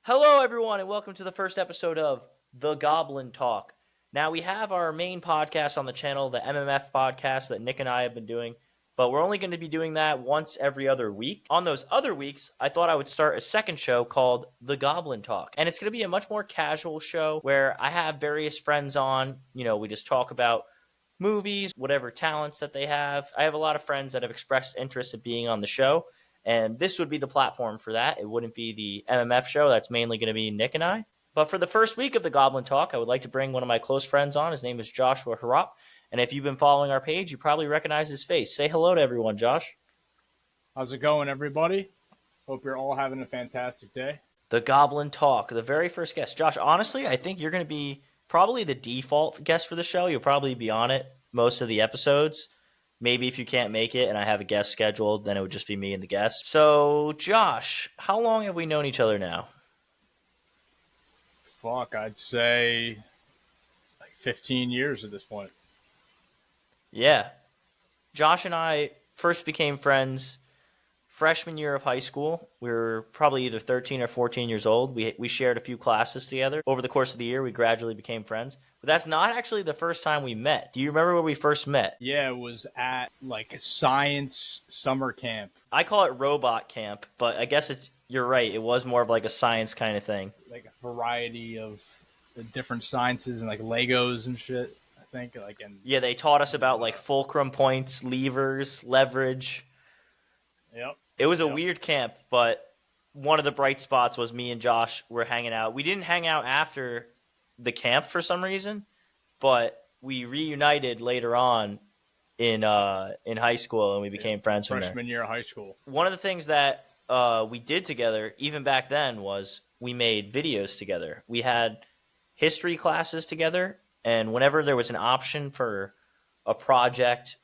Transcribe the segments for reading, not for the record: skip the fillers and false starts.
Hello, everyone, and welcome to the first episode of The Goblin Talk. Now, we have our main podcast on the channel, the MMF podcast that Nick and I have been doing, but we're only going to be doing that once every other week. On those other weeks, I thought I would start a second show called The Goblin Talk, and it's going to be a much more casual show where I have various friends on. We just talk about movies, whatever talents that they have. I have a lot of friends that have expressed interest in being on the show. And this would be the platform for that. It wouldn't be the MMF show. That's mainly going to be Nick and I. But for the first week of the Goblin Talk, I would like to bring one of my close friends on. His name is Joshua Harop. And if you've been following our page, you probably recognize his face. Say hello to everyone, Josh. How's it going, everybody? Hope you're all having a fantastic day. The Goblin Talk, the very first guest. Josh, honestly, I think you're going to be probably the default guest for the show. You'll probably be on it most of the episodes. Maybe if you can't make it and I have a guest scheduled, then it would just be me and the guest. So, Josh, how long have we known each other now? I'd say like 15 years at this point. Yeah. Josh and I first became friends freshman year of high school. We were probably either 13 or 14 years old. We shared a few classes together. Over the course of the year, we gradually became friends. But that's not actually the first time we met. Do you remember where we first met? Yeah, it was at like a science summer camp. I call it robot camp, but I guess you're right. It was more of like a science kind of thing. Like a variety of the different sciences and like Legos and shit, I think. Yeah, they taught us about like fulcrum points, levers, leverage. Yep. It was a weird camp, but one of the bright spots was me and Josh were hanging out. We didn't hang out after the camp for some reason, but we reunited later on in high school, and we became friends from there. Freshman year of high school. One of the things that we did together, even back then, was we made videos together. We had history classes together, and whenever there was an option for a project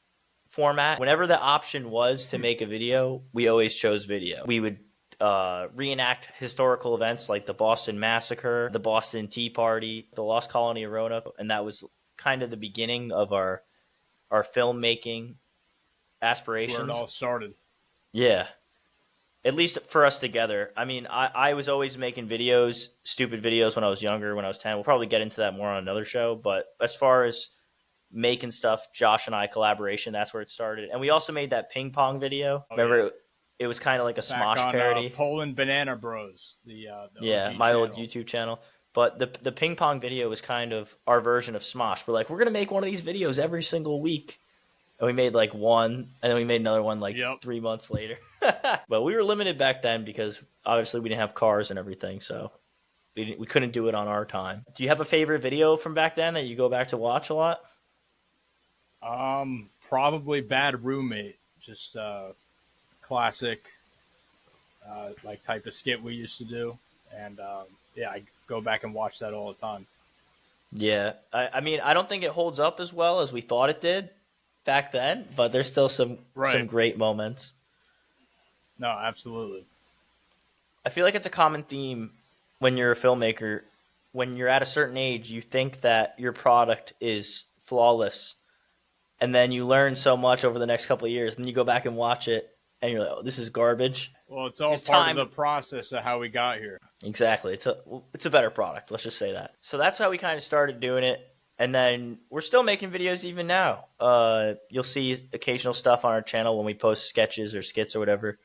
format, whenever the option was to make a video, we always chose video. We would reenact historical events like the Boston Massacre, the Boston Tea Party, the Lost Colony of Roanoke, and that was kind of the beginning of our filmmaking aspirations. That's where it all started. Yeah. At least for us together. I mean, I was always making videos, stupid videos when I was younger, when I was 10. We'll probably get into that more on another show, but as far as making stuff, Josh and I collaboration, that's where it started. And we also made that ping pong video. Remember, it was kind of like a Smosh parody. Poland Banana Bros. The my old YouTube channel. But the ping pong video was kind of our version of Smosh. We're like, we're gonna make one of these videos every single week, and we made like one, and then we made another one 3 months later. But we were limited back then because obviously we didn't have cars and everything, so we couldn't do it on our time. Do you have a favorite video from back then that you go back to watch a lot? Probably Bad Roommate, just classic type of skit we used to do, and I go back and watch that all the time. Yeah, I mean, I don't think it holds up as well as we thought it did back then, but there's still some great moments. No, absolutely. I feel like it's a common theme when you're a filmmaker. When you're at a certain age, you think that your product is flawless. And then you learn so much over the next couple of years. Then you go back and watch it, and you're like, oh, this is garbage. Well, it's all part of the process of how we got here. Exactly. It's a better product. Let's just say that. So that's how we kind of started doing it. And then we're still making videos even now. You'll see occasional stuff on our channel when we post sketches or skits or whatever.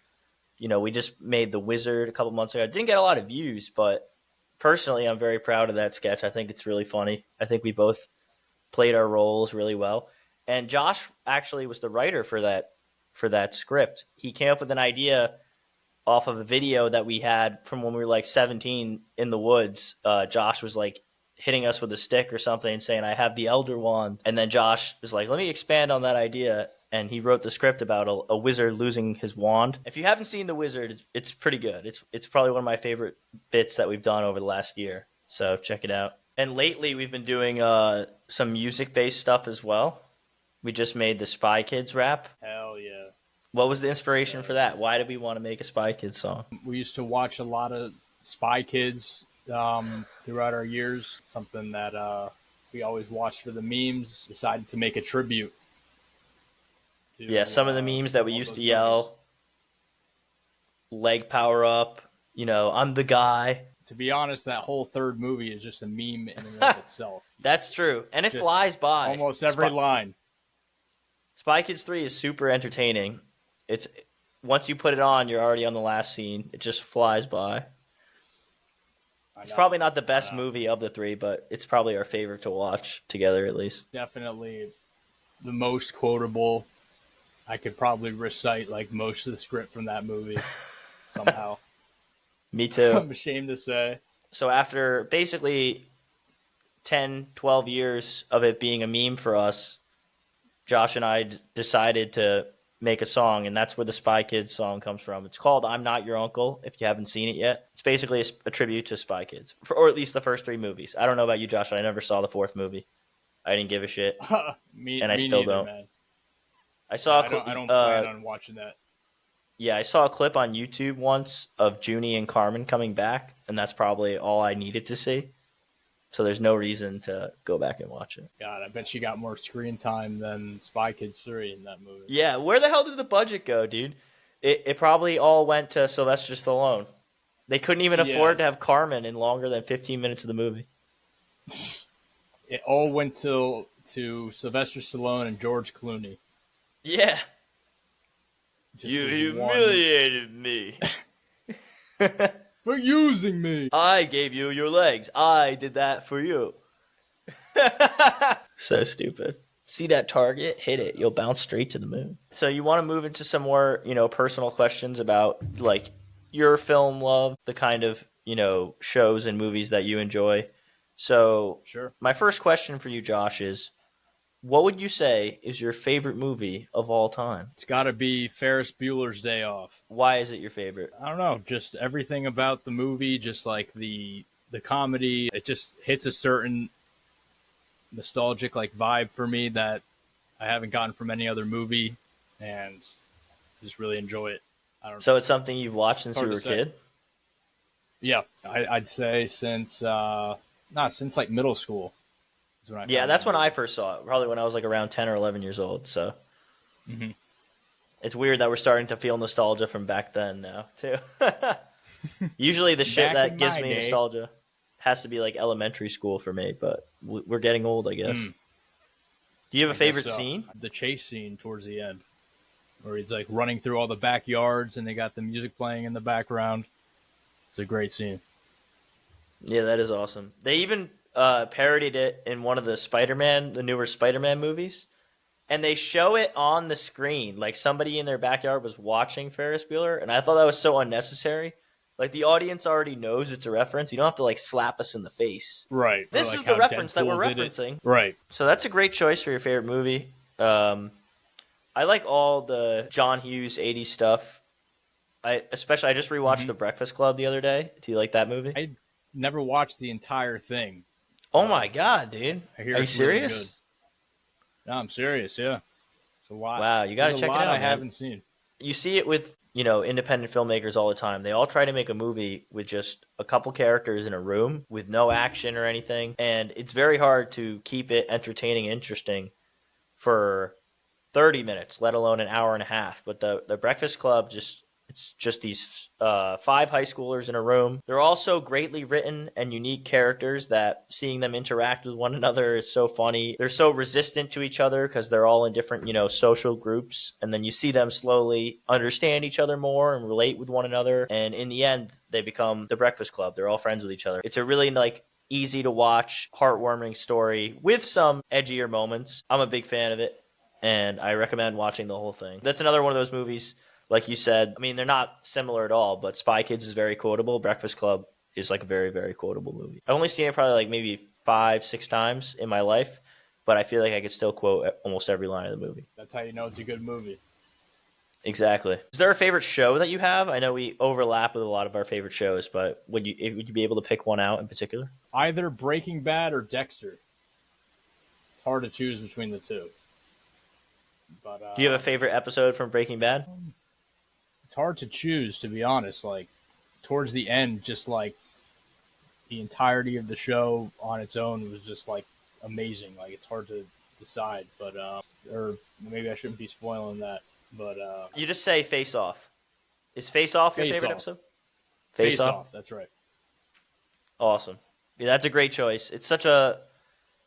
We just made The Wizard a couple months ago. It didn't get a lot of views, but personally, I'm very proud of that sketch. I think it's really funny. I think we both played our roles really well. And Josh actually was the writer for that script. He came up with an idea off of a video that we had from when we were like 17 in the woods. Josh was like hitting us with a stick or something and saying, I have the Elder Wand. And then Josh was like, let me expand on that idea. And he wrote the script about a wizard losing his wand. If you haven't seen The Wizard, it's pretty good. It's probably one of my favorite bits that we've done over the last year. So check it out. And lately we've been doing some music-based stuff as well. We just made the Spy Kids rap. Hell yeah. What was the inspiration for that? Why did we want to make a Spy Kids song? We used to watch a lot of Spy Kids throughout our years. Something that we always watched for the memes. Decided to make a tribute. Some of the memes that we used to yell. Leg power up. I'm the guy. to be honest, that whole third movie is just a meme in and of itself. That's true, and it Just flies by. almost every line. Spy Kids 3 is super entertaining. It's once you put it on, you're already on the last scene. It just flies by. It's probably not the best movie of the three, but it's probably our favorite to watch together, at least. Definitely the most quotable. I could probably recite like most of the script from that movie somehow. Me too. I'm ashamed to say. So after basically 10, 12 years of it being a meme for us, Josh and I decided to make a song, and that's where the Spy Kids song comes from. It's called I'm Not Your Uncle, if you haven't seen it yet. It's basically a tribute to Spy Kids, or at least the first three movies. I don't know about you, Josh, but I never saw the fourth movie. I didn't give a shit, and I still don't. Man. I saw. I don't plan on watching that. Yeah, I saw a clip on YouTube once of Junie and Carmen coming back, and that's probably all I needed to see. So there's no reason to go back and watch it. God, I bet she got more screen time than Spy Kids 3 in that movie. Yeah, where the hell did the budget go, dude? It probably all went to Sylvester Stallone. They couldn't even afford to have Carmen in longer than 15 minutes of the movie. It all went to Sylvester Stallone and George Clooney. Yeah. Just you humiliated me. For using me. I gave you your legs. I did that for you. So stupid. See that target? Hit it. You'll bounce straight to the moon. So you want to move into some more, personal questions about like your film love, the kind of, shows and movies that you enjoy. So sure. My first question for you, Josh, is what would you say is your favorite movie of all time? It's got to be Ferris Bueller's Day Off. Why is it your favorite? I don't know. Just everything about the movie, just like the comedy, it just hits a certain nostalgic like vibe for me that I haven't gotten from any other movie, and just really enjoy it. So it's something you've watched since you were a kid? Yeah, I'd say since like middle school. Yeah, that's when I first saw it. Probably when I was like around 10 or 11 years old. So It's weird that we're starting to feel nostalgia from back then now too. Usually the shit that gives me nostalgia has to be like elementary school for me, but we're getting old, I guess. Do you have a favorite scene? The chase scene towards the end, where he's like running through all the backyards and they got the music playing in the background. It's a great scene. Yeah, that is awesome. They even parodied it in one of the newer Spider-Man movies, and they show it on the screen. Like somebody in their backyard was watching Ferris Bueller, and I thought that was so unnecessary. Like the audience already knows it's a reference. You don't have to like slap us in the face. Right. This is the reference that we're referencing. Right. So that's a great choice for your favorite movie. I like all the John Hughes 80s stuff. I just rewatched The Breakfast Club the other day. Do you like that movie? I never watched the entire thing. Oh my god, dude! Are you serious? Really no, I'm serious. Yeah. It's a lot. Wow, you got to check it out. I haven't seen. You see it with independent filmmakers all the time. They all try to make a movie with just a couple characters in a room with no action or anything, and it's very hard to keep it entertaining and interesting for 30 minutes, let alone an hour and a half. But the Breakfast Club it's just these 5 high schoolers in a room. They're all so greatly written and unique characters that seeing them interact with one another is so funny. They're so resistant to each other because they're all in different, social groups. And then you see them slowly understand each other more and relate with one another. And in the end, they become the Breakfast Club. They're all friends with each other. It's a really easy to watch, heartwarming story with some edgier moments. I'm a big fan of it, and I recommend watching the whole thing. That's another one of those movies. Like you said, I mean, they're not similar at all, but Spy Kids is very quotable. Breakfast Club is like a very, very quotable movie. I've only seen it probably maybe 5-6 times in my life, but I feel like I could still quote almost every line of the movie. That's how you know it's a good movie. Exactly. Is there a favorite show that you have? I know we overlap with a lot of our favorite shows, but would you be able to pick one out in particular? Either Breaking Bad or Dexter. It's hard to choose between the two. But do you have a favorite episode from Breaking Bad? It's hard to choose, to be honest. Towards the end, just the entirety of the show on its own was just amazing. It's hard to decide, but or maybe I shouldn't be spoiling that. But you just say Face Off. Is Face Off your favorite episode? Face Off. That's right. Awesome. Yeah, that's a great choice. It's such a,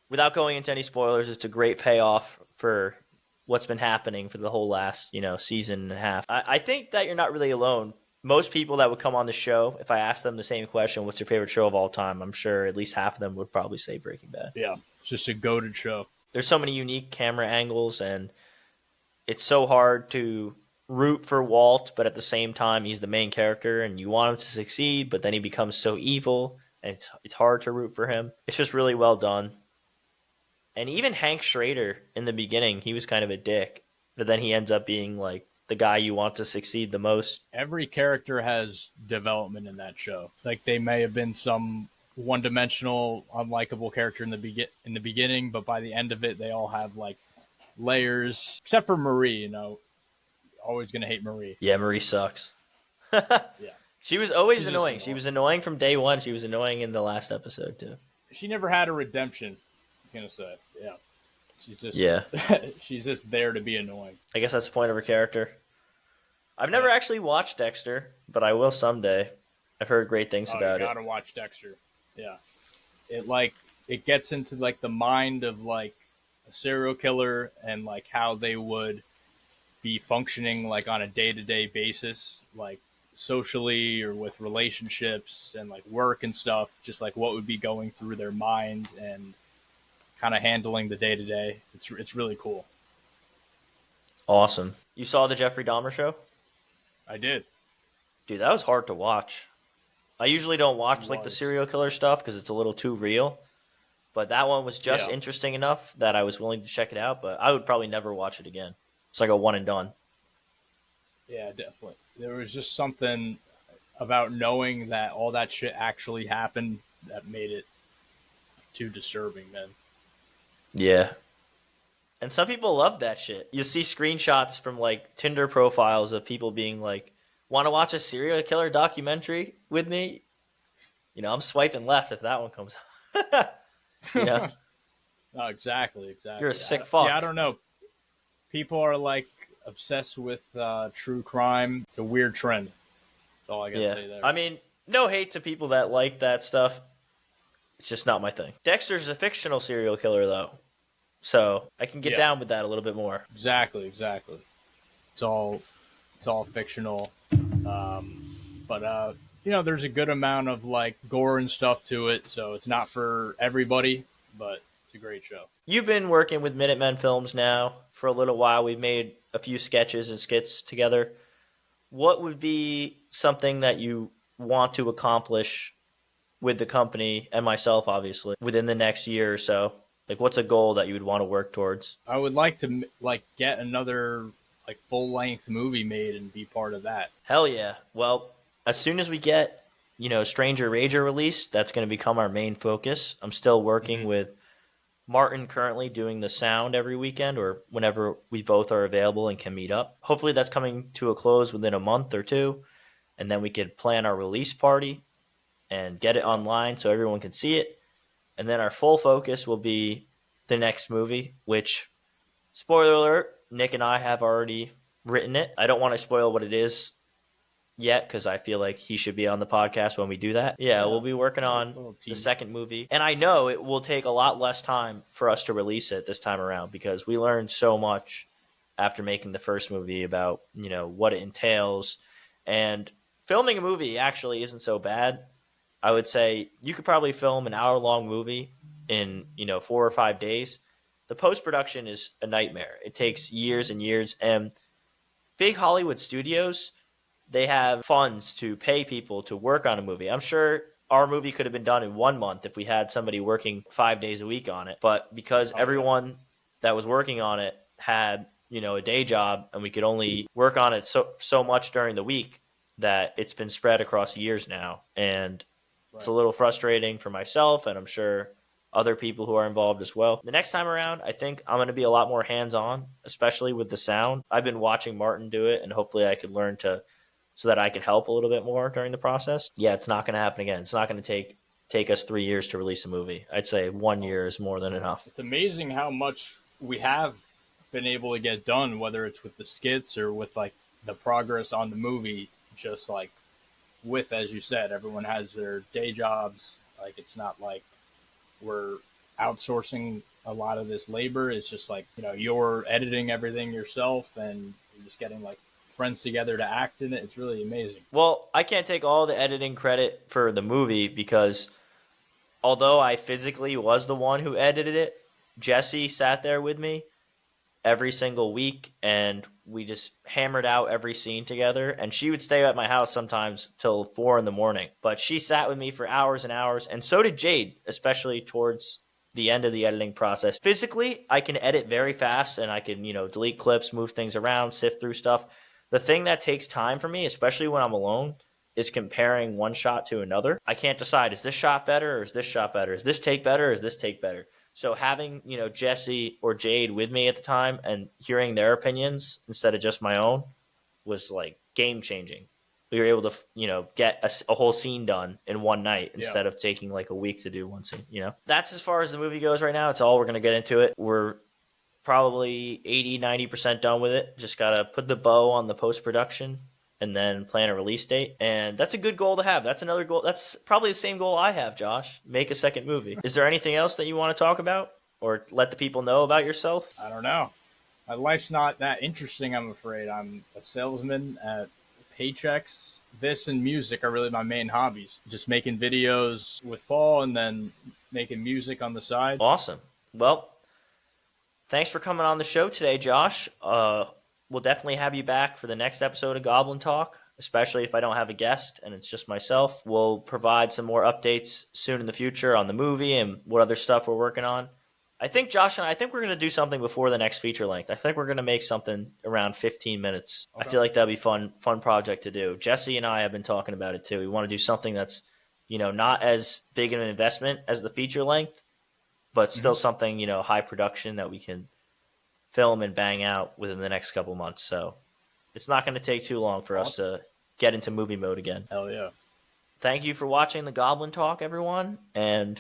without going into any spoilers, it's a great payoff for what's been happening for the whole last, season and a half. I think that you're not really alone. Most people that would come on the show, if I asked them the same question, what's your favorite show of all time? I'm sure at least half of them would probably say Breaking Bad. Yeah, it's just a goated show. There's so many unique camera angles, and it's so hard to root for Walt, but at the same time, he's the main character, and you want him to succeed, but then he becomes so evil, and it's hard to root for him. It's just really well done. And even Hank Schrader in the beginning, he was kind of a dick, but then he ends up being like the guy you want to succeed the most. Every character has development in that show. Like they may have been some one-dimensional, unlikable character in the beginning, but by the end of it, they all have like layers. Except for Marie, always gonna hate Marie. Yeah, Marie sucks. Yeah, She was always she's annoying. She was annoying from day one. She was annoying in the last episode too. she never had a redemption. I was gonna say, yeah, Yeah. she's just there to be annoying. I guess that's the point of her character. I've never actually watched Dexter, but I will someday. I've heard great things about you it. gotta watch Dexter. Yeah, it gets into like the mind of like a serial killer and like how they would be functioning like on a day-to-day basis, like socially or with relationships and like work and stuff, just like what would be going through their mind and kind of handling the day-to-day. It's really cool. Awesome. You saw the Jeffrey Dahmer show? I did. Dude, that was hard to watch. I usually don't watch like the serial killer stuff because it's a little too real. But that one was just interesting enough that I was willing to check it out, but I would probably never watch it again. It's like a one and done. Yeah, definitely. There was just something about knowing that all that shit actually happened that made it too disturbing, man. Yeah. And some people love that shit. You see screenshots from like Tinder profiles of people being like, want to watch a serial killer documentary with me? I'm swiping left if that one comes up. Oh, exactly. You're a sick fuck. Yeah, I don't know. People are like obsessed with true crime. It's a weird trend. That's all I gotta say there. I mean, no hate to people that like that stuff. It's just not my thing. Dexter's a fictional serial killer, though. So I can get down with that a little bit more. Exactly. It's all fictional. But there's a good amount of like gore and stuff to it, so it's not for everybody, but it's a great show. You've been working with Minutemen Films now for a little while. We've made a few sketches and skits together. What would be something that you want to accomplish with the company and myself, obviously, within the next year or so? Like, what's a goal that you would want to work towards? I would like to like get another like full-length movie made and be part of that. Hell yeah. Well, as soon as we get, Stranger Rager released, that's going to become our main focus. I'm still working with Martin currently doing the sound every weekend or whenever we both are available and can meet up. Hopefully that's coming to a close within a month or two, and then we could plan our release party and get it online so everyone can see it. And then our full focus will be the next movie, which, spoiler alert, Nick and I have already written it. I don't want to spoil what it is yet because I feel like he should be on the podcast when we do that. Yeah, we'll be working on the second movie. And I know it will take a lot less time for us to release it this time around because we learned so much after making the first movie about, what it entails. And filming a movie actually isn't so bad. I would say you could probably film an hour-long movie in, 4 or 5 days. The post-production is a nightmare. It takes years and years. And big Hollywood studios, they have funds to pay people to work on a movie. I'm sure our movie could have been done in 1 month if we had somebody working 5 days a week on it. But because everyone that was working on it had, a day job and we could only work on it so much during the week that it's been spread across years now. And it's a little frustrating for myself and I'm sure other people who are involved as well. The next time around, I think I'm going to be a lot more hands-on, especially with the sound. I've been watching Martin do it and hopefully I could learn so that I can help a little bit more during the process. Yeah, it's not going to happen again. It's not going to take us 3 years to release a movie. I'd say 1 year is more than enough. It's amazing how much we have been able to get done, whether it's with the skits or with like the progress on the movie, just like with, as you said, everyone has their day jobs Like it's not like we're outsourcing a lot of this labor. It's just like, you're editing everything yourself and you're just getting like friends together to act in it. It's really amazing. Well, I can't take all the editing credit for the movie because although I physically was the one who edited it, Jesse sat there with me every single week and we just hammered out every scene together. And she would stay at my house sometimes till 4 in the morning, but she sat with me for hours and hours. And so did Jade, especially towards the end of the editing process. Physically, I can edit very fast and I can, delete clips, move things around, sift through stuff. The thing that takes time for me, especially when I'm alone, is comparing one shot to another. I can't decide, is this shot better or is this shot better? Is this take better or is this take better? So having, Jesse or Jade with me at the time and hearing their opinions instead of just my own was like game changing. We were able to, get a whole scene done in one night instead of taking like a week to do one scene. That's as far as the movie goes right now. It's all we're going to get into it. We're probably 80-90% done with it. Just got to put the bow on the post-production and then plan a release date. And that's a good goal to have. That's another goal. That's probably the same goal I have, Josh. Make a second movie. Is there anything else that you want to talk about or let the people know about yourself? I don't know. My life's not that interesting, I'm afraid. I'm a salesman at paychecks. This and music are really my main hobbies. Just making videos with Paul and then making music on the side. Awesome. Well, thanks for coming on the show today, Josh. We'll definitely have you back for the next episode of Goblin Talk, especially if I don't have a guest and it's just myself. We'll provide some more updates soon in the future on the movie and what other stuff we're working on. I think Josh and I think we're going to do something before the next feature length. I think we're going to make something around 15 minutes. Okay. I feel like that'd be fun project to do. Jesse and I have been talking about it too. We want to do something that's, not as big of an investment as the feature length, but still something, high production that we can film and bang out within the next couple months. So it's not going to take too long for us to get into movie mode again. Hell yeah. Thank you for watching the Goblin Talk, everyone. And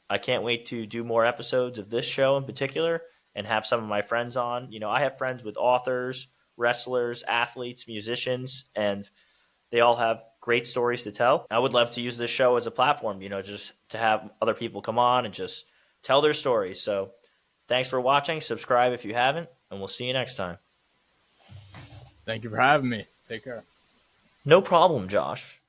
I can't wait to do more episodes of this show in particular and have some of my friends on. I have friends with authors, wrestlers, athletes, musicians, and they all have great stories to tell. I would love to use this show as a platform, just to have other people come on and just tell their stories. So thanks for watching. Subscribe if you haven't, and we'll see you next time. Thank you for having me. Take care. No problem, Josh.